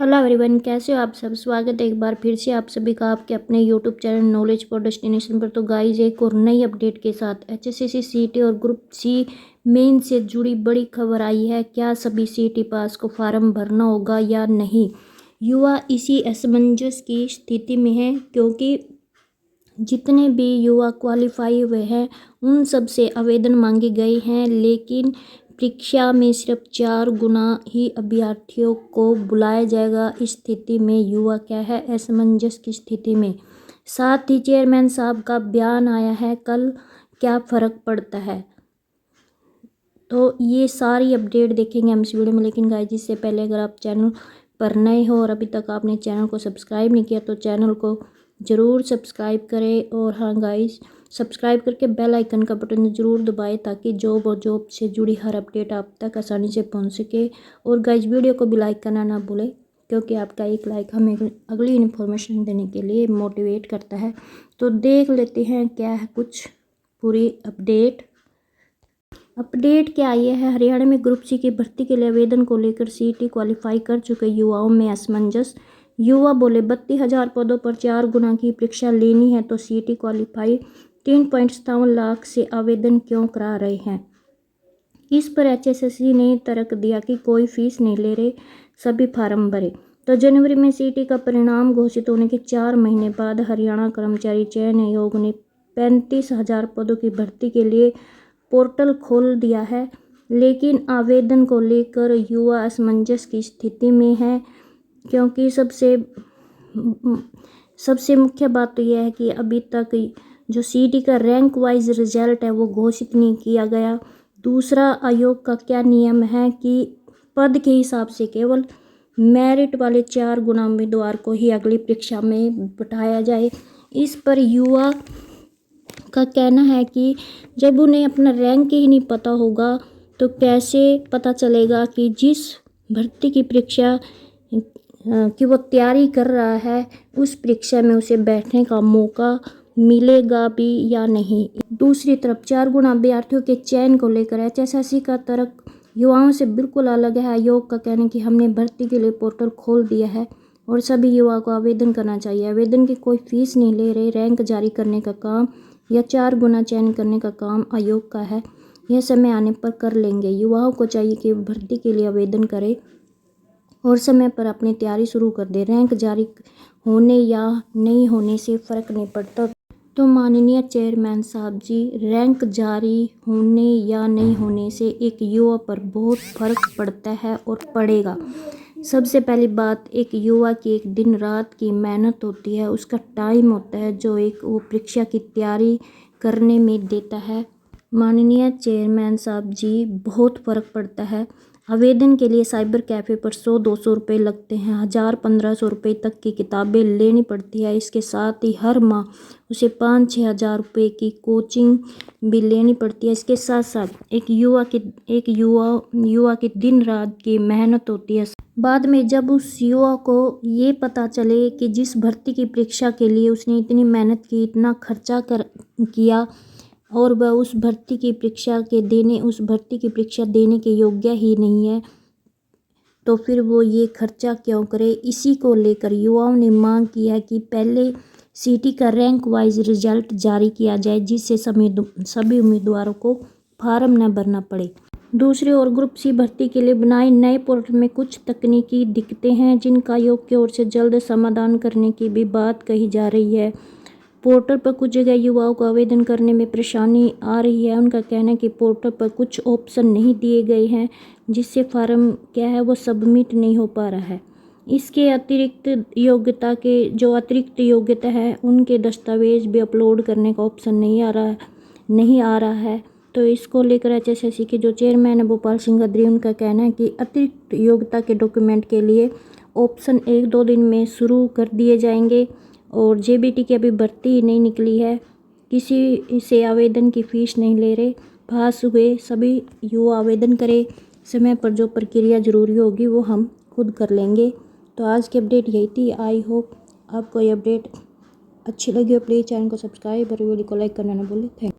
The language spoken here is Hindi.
हेलो एवरीवन, कैसे हो आप सब। स्वागत है एक बार फिर से आप सभी का आपके अपने YouTube channel knowledge for destination पर। तो गाइज एक और नई अपडेट के साथ एचएससीसी सीईटी और ग्रुप सी मेन से जुड़ी बड़ी खबर आई है। क्या सभी सीईटी पास को फार्म भरना होगा या नहीं। युवा इसी असमंजस की स्थिति में है क्योंकि जितने भी युवा क्वालिफाई हुए हैं उन सब से आवेदन मांगे गए हैं, लेकिन परीक्षा में सिर्फ 4 गुना ही अभ्यर्थियों को बुलाया जाएगा। इस स्थिति में युवा क्या है, असमंजस की स्थिति में। साथ ही चेयरमैन साहब का बयान आया है, कल क्या फ़र्क पड़ता है। तो ये सारी अपडेट देखेंगे हम इस वीडियो में। लेकिन गाइस, इससे पहले अगर आप चैनल पर नए हो और अभी तक आपने चैनल को सब्सक्राइब नहीं किया तो चैनल को ज़रूर सब्सक्राइब करें। और हाँ गाइस, सब्सक्राइब करके बेल आइकन का बटन ज़रूर दबाएं ताकि जॉब और जॉब से जुड़ी हर अपडेट आप तक आसानी से पहुंच सके। और गाइस, वीडियो को भी लाइक करना ना भूलें क्योंकि आपका एक लाइक हमें अगली इन्फॉर्मेशन देने के लिए मोटिवेट करता है। तो देख लेते हैं क्या है कुछ पूरी अपडेट क्या आई है। हरियाणा में ग्रुप सी की भर्ती के लिए आवेदन को लेकर सीईटी क्वालिफाई कर चुके युवाओं में असमंजस। युवा बोले 32,000 पदों पर 4 गुना की परीक्षा लेनी है तो सीईटी क्वालिफाई 3.57 लाख से आवेदन क्यों करा रहे हैं। इस पर एचएसएससी ने तर्क दिया कि कोई फीस नहीं ले रहे, सभी फार्म भरे। तो जनवरी में सीईटी का परिणाम घोषित होने के 4 महीने बाद हरियाणा कर्मचारी चयन आयोग ने 35,000 पदों की भर्ती के लिए पोर्टल खोल दिया है, लेकिन आवेदन को लेकर युवा असमंजस की स्थिति में है क्योंकि सबसे मुख्य बात तो यह है कि अभी तक जो सीईटी का रैंक वाइज रिजल्ट है वो घोषित नहीं किया गया। दूसरा, आयोग का क्या नियम है कि पद के हिसाब से केवल मेरिट वाले 4 गुना उम्मीदवार को ही अगली परीक्षा में बिठाया जाए। इस पर युवा का कहना है कि जब उन्हें अपना रैंक ही नहीं पता होगा तो कैसे पता चलेगा कि जिस भर्ती की परीक्षा की वो तैयारी कर रहा है उस परीक्षा में उसे बैठने का मौका मिलेगा भी या नहीं। दूसरी तरफ 4 गुना अभ्यर्थियों के चयन को लेकर एचएसएससी का तर्क युवाओं से बिल्कुल अलग है। आयोग का कहना है कि हमने भर्ती के लिए पोर्टल खोल दिया है और सभी युवाओं को आवेदन करना चाहिए। आवेदन की कोई फीस नहीं ले रहे। रैंक जारी करने का काम या 4 गुना चयन करने का काम आयोग का है, यह समय आने पर कर लेंगे। युवाओं को चाहिए कि भर्ती के लिए आवेदन करें और समय पर अपनी तैयारी शुरू कर दे। रैंक जारी होने या नहीं होने से फ़र्क नहीं पड़ता। तो माननीय चेयरमैन साहब जी, रैंक जारी होने या नहीं होने से एक युवा पर बहुत फ़र्क पड़ता है और पड़ेगा। सबसे पहली बात, एक युवा की एक दिन रात की मेहनत होती है, उसका टाइम होता है जो एक वो परीक्षा की तैयारी करने में देता है। माननीय चेयरमैन साहब जी, बहुत फ़र्क पड़ता है। आवेदन के लिए साइबर कैफ़े पर 100-200 रुपये लगते हैं। 1,000-1,500 रुपये तक की किताबें लेनी पड़ती है। इसके साथ ही हर माह उसे 5-6 हज़ार रुपये की कोचिंग भी लेनी पड़ती है। इसके साथ साथ एक युवा की दिन रात की मेहनत होती है। बाद में जब उस युवा को ये पता चले कि जिस भर्ती की परीक्षा के लिए उसने इतनी मेहनत की, इतना खर्चा किया और वह उस भर्ती की परीक्षा देने के योग्य ही नहीं है, तो फिर वो ये खर्चा क्यों करे। इसी को लेकर युवाओं ने मांग की है कि पहले सीईटी का रैंक वाइज रिजल्ट जारी किया जाए जिससे सभी उम्मीदवारों को फार्म न भरना पड़े। दूसरी ओर ग्रुप सी भर्ती के लिए बनाए नए पोर्टल में कुछ तकनीकी दिक्कतें हैं जिनका आयोग की ओर से जल्द समाधान करने की भी बात कही जा रही है। पोर्टल पर कुछ जगह युवाओं को आवेदन करने में परेशानी आ रही है। उनका कहना है कि पोर्टल पर कुछ ऑप्शन नहीं दिए गए हैं जिससे फार्म क्या है वो सबमिट नहीं हो पा रहा है। इसके अतिरिक्त अतिरिक्त योग्यता है उनके दस्तावेज भी अपलोड करने का ऑप्शन नहीं आ रहा है। तो इसको लेकर एचएसएससी के जो चेयरमैन है भोपाल सिंह गद्री, उनका कहना है कि अतिरिक्त योग्यता के डॉक्यूमेंट के लिए ऑप्शन 1-2 दिन में शुरू कर दिए जाएंगे। और जेबीटी की अभी भर्ती ही नहीं निकली है, किसी से आवेदन की फ़ीस नहीं ले रहे। पास हुए सभी युवा आवेदन करें, समय पर जो प्रक्रिया ज़रूरी होगी वो हम खुद कर लेंगे। तो आज की अपडेट यही थी। आई होप आपको ये अपडेट अच्छी लगी हो। प्लीज़ चैनल को सब्सक्राइब और वीडियो को लाइक करना ना भूलें। Thank you.